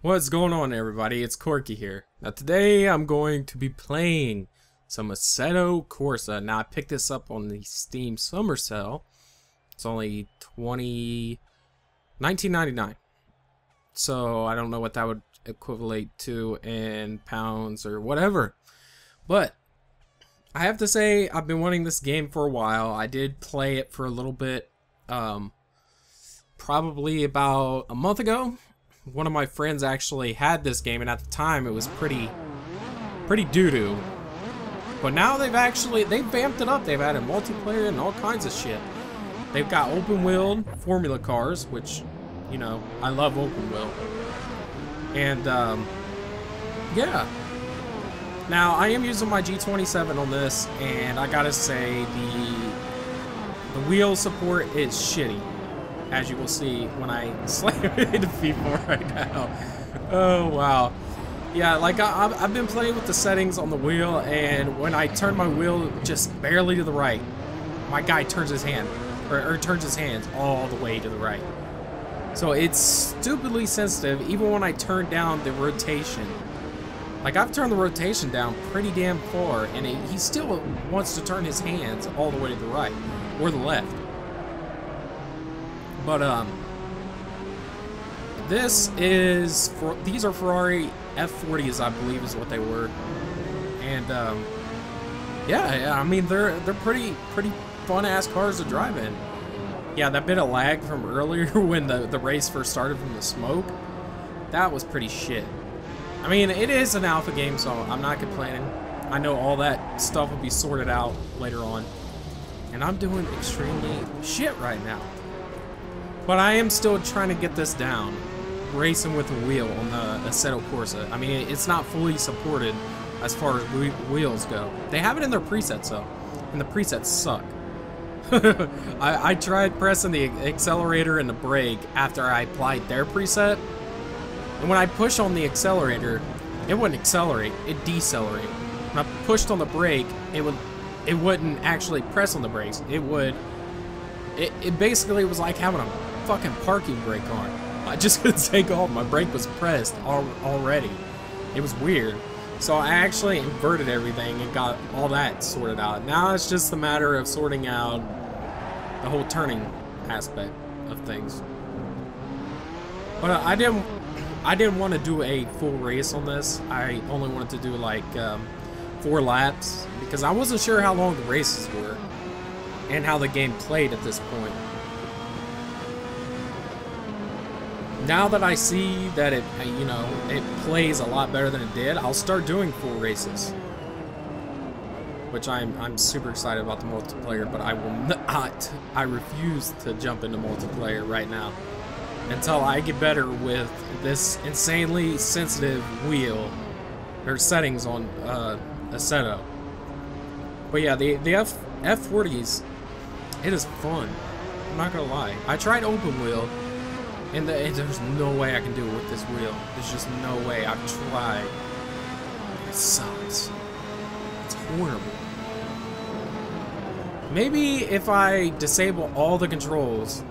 What's going on, everybody? It's Corky here. Now today I'm going to be playing some Assetto Corsa. Now I picked this up on the Steam Summer Sale. It's only $19.99. So I don't know what that would equivalent to in pounds or whatever. But I have to say I've been wanting this game for a while. I did play it for a little bit, probably about a month ago. One of my friends actually had this game, and at the time it was pretty doo-doo. But now they've vamped it up. They've added multiplayer and all kinds of shit. They've got open-wheeled formula cars, which, you know, I love open-wheel. And yeah. Now I am using my G27 on this, and I gotta say the wheel support is shitty, as you will see when I slam into people right now. Oh wow. Yeah, like I've been playing with the settings on the wheel, and when I turn my wheel just barely to the right, my guy turns his hand, or turns his hands all the way to the right. So it's stupidly sensitive, even when I turn down the rotation. Like, I've turned the rotation down pretty damn far, and he still wants to turn his hands all the way to the right, or the left. But, these are Ferrari F40s, I believe is what they were. And, yeah, I mean, they're pretty fun-ass cars to drive in. Yeah, that bit of lag from earlier when the race first started from the smoke, that was pretty shit. I mean, it is an alpha game, so I'm not complaining. I know all that stuff will be sorted out later on. And I'm doing extremely shit right now. But I am still trying to get this down. Racing with a wheel on the Assetto Corsa. I mean, it's not fully supported as far as wheels go. They have it in their presets, though. And the presets suck. I tried pressing the accelerator and the brake after I applied their preset. And when I push on the accelerator, it wouldn't accelerate, it decelerated. When I pushed on the brake, it wouldn't actually press on the brakes. It basically was like having a fucking parking brake on. I just couldn't take off. My brake was pressed already. It was weird. So I actually inverted everything and got all that sorted out. Now it's just a matter of sorting out the whole turning aspect of things. But I didn't want to do a full race on this. I only wanted to do like 4 laps because I wasn't sure how long the races were and how the game played at this point. Now that I see that it plays a lot better than it did, I'll start doing full races. Which I'm super excited about the multiplayer, but I will not. I refuse to jump into multiplayer right now until I get better with this insanely sensitive wheel or settings on Assetto. But yeah, the F40s, it is fun. I'm not gonna lie. I tried open wheel, and there's no way I can do it with this wheel. There's just no way. I've tried. It sucks. It's horrible. Maybe if I disable all the controls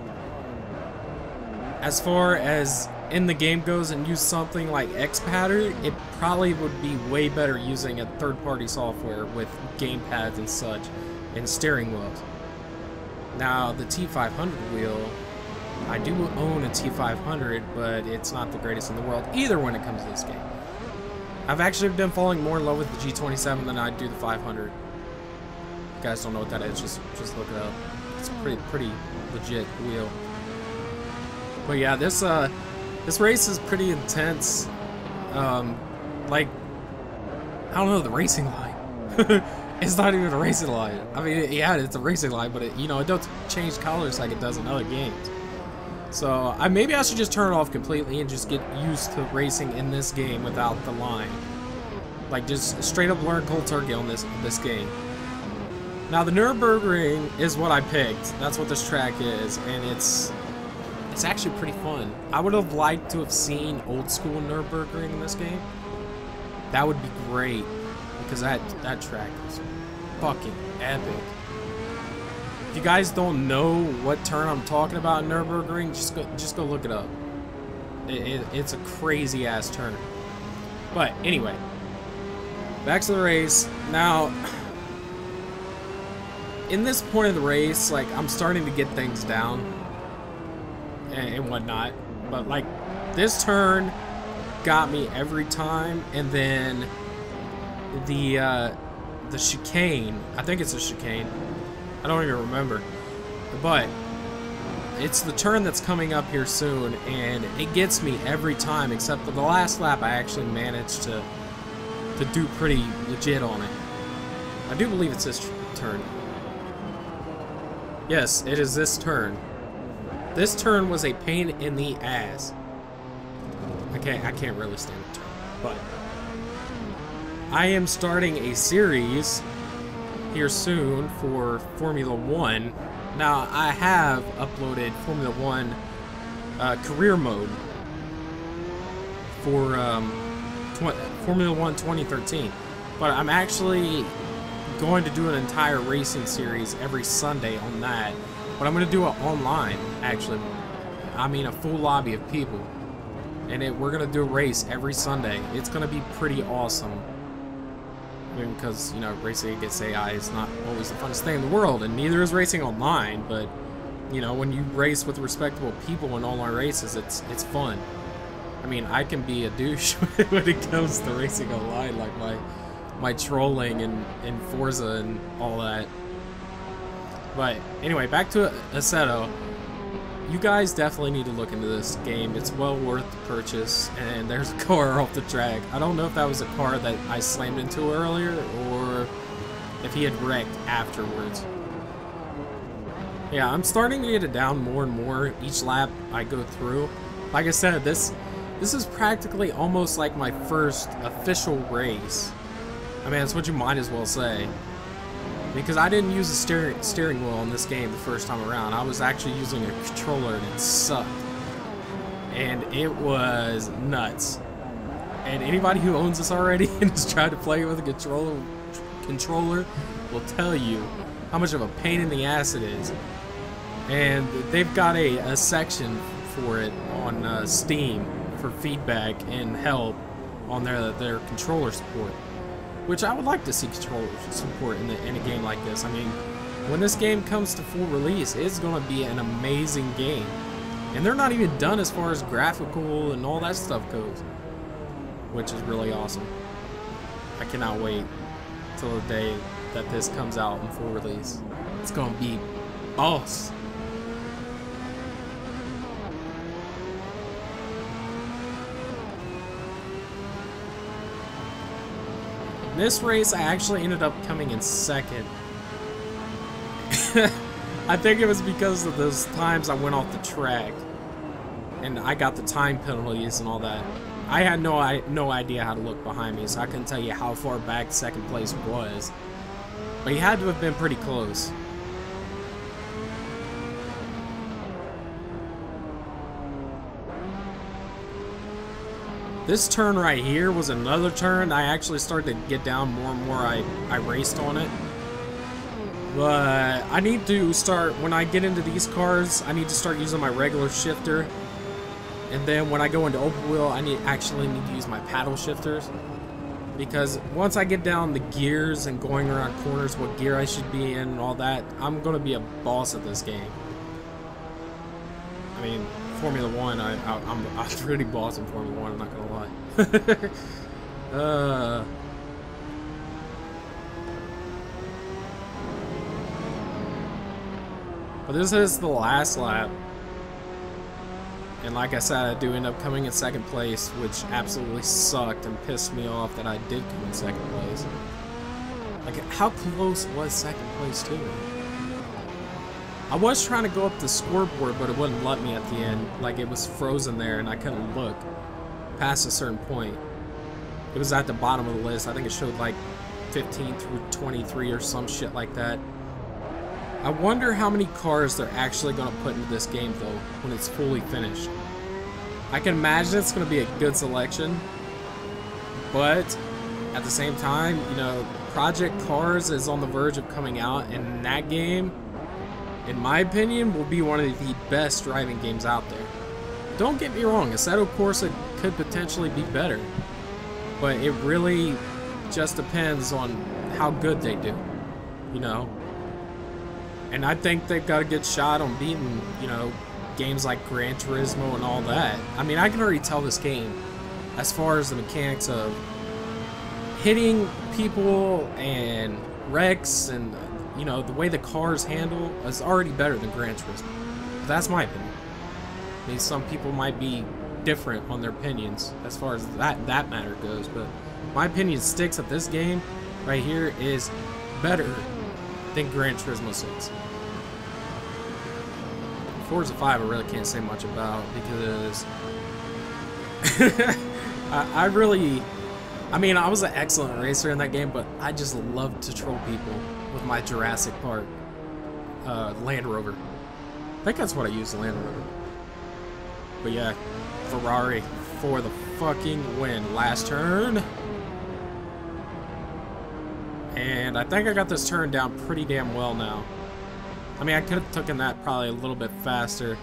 as far as in the game goes and use something like X-Pattern, it probably would be way better using a third-party software with gamepads and such and steering wheels. Now the T500 wheel, I do own a T500, but it's not the greatest in the world either when it comes to this game. I've actually been falling more in love with the G27 than I do the 500. If you guys don't know what that is, just look it up. It's a pretty legit wheel. But yeah, this race is pretty intense. Like, I don't know, the racing line. It's not even a racing line. I mean, yeah, it's a racing line, but it don't change colors like it does in other games. So maybe I should just turn it off completely and just get used to racing in this game without the line. Like, just straight up learn cold turkey on this game. Now the Nürburgring is what I picked. That's what this track is, and it's actually pretty fun. I would have liked to have seen old school Nürburgring in this game. That would be great. because that track is fucking epic. If you guys don't know what turn I'm talking about in Nürburgring, just go look it up. It's a crazy ass turn. But anyway, back to the race. Now, in this point of the race, like, I'm starting to get things down and whatnot. But like, this turn got me every time, and then the chicane, I think it's a chicane, I don't even remember, but it's the turn that's coming up here soon, and it gets me every time, except for the last lap I actually managed to do pretty legit on it. I do believe it's this turn. Yes, it is this turn. This turn was a pain in the ass. I can't really stand the turn, but I am starting a series here soon for Formula 1. Now, I have uploaded Formula 1 career mode for Formula 1 2013, but I'm actually going to do an entire racing series every Sunday on that, but I'm going to do it online, actually. I mean, a full lobby of people, and we're going to do a race every Sunday. It's going to be pretty awesome. I mean, because, you know, racing against AI is not always the funnest thing in the world, and neither is racing online, but, you know, when you race with respectable people in online races, it's fun. I mean, I can be a douche when it comes to racing online, like my trolling and Forza and all that. But anyway, back to Assetto. You guys definitely need to look into this game. It's well worth the purchase, and there's a car off the track. I don't know if that was a car that I slammed into earlier, or if he had wrecked afterwards. Yeah, I'm starting to get it down more and more each lap I go through. Like I said, this is practically almost like my first official race. I mean, that's what you might as well say. Because I didn't use a steering wheel in this game the first time around. I was actually using a controller, and it sucked. And it was nuts. And anybody who owns this already and has tried to play it with a controller will tell you how much of a pain in the ass it is. And they've got a section for it on Steam for feedback and help on their controller support, which I would like to see controller support in a game like this. I mean, when this game comes to full release, it's going to be an amazing game. And they're not even done as far as graphical and all that stuff goes, which is really awesome. I cannot wait till the day that this comes out in full release. It's going to be awesome. This race, I actually ended up coming in second. I think it was because of those times I went off the track, and I got the time penalties and all that. I had no idea how to look behind me, so I couldn't tell you how far back second place was. But he had to have been pretty close. This turn right here was another turn I actually started to get down more and more. I raced on it. But I need to start, when I get into these cars, I need to start using my regular shifter. And then when I go into open wheel, I actually need to use my paddle shifters. Because once I get down the gears and going around corners, what gear I should be in and all that, I'm going to be a boss at this game. I mean, Formula 1, I'm pretty boss in Formula 1, I'm not gonna lie. But this is the last lap. And like I said, I do end up coming in second place, which absolutely sucked and pissed me off that I did come in second place. Like, how close was second place to me? I was trying to go up the scoreboard, but it wouldn't let me at the end. Like, it was frozen there, and I couldn't look past a certain point. It was at the bottom of the list. I think it showed, like, 15 through 23 or some shit like that. I wonder how many cars they're actually going to put into this game, though, when it's fully finished. I can imagine it's going to be a good selection, but at the same time, you know, Project Cars is on the verge of coming out, and that game, in my opinion, will be one of the best driving games out there. Don't get me wrong, Assetto Corsa could potentially be better, but it really just depends on how good they do, you know. And I think they've got a good shot on beating, you know, games like Gran Turismo and all that. I mean, I can already tell this game, as far as the mechanics of hitting people and wrecks and, you know, the way the cars handle is already better than Gran Turismo. But that's my opinion. I mean, some people might be different on their opinions as far as that matter goes, but my opinion sticks that this game right here is better than Gran Turismo 6. Forza 5 I really can't say much about because I mean, I was an excellent racer in that game, but I just loved to troll people with my Jurassic Park Land Rover. I think that's what I used, the Land Rover. But yeah, Ferrari for the fucking win. Last turn. And I think I got this turn down pretty damn well now. I mean, I could have taken that probably a little bit faster.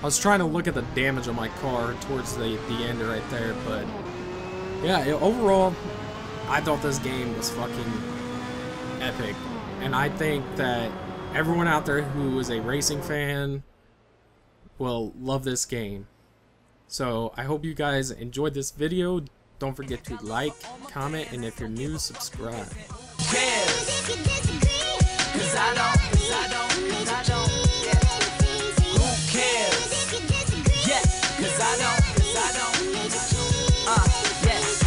I was trying to look at the damage on my car towards the end right there, but yeah, overall, I thought this game was fucking epic. And I think that everyone out there who is a racing fan will love this game. So I hope you guys enjoyed this video. Don't forget to like, comment, and if you're new, subscribe. 'Cause I don't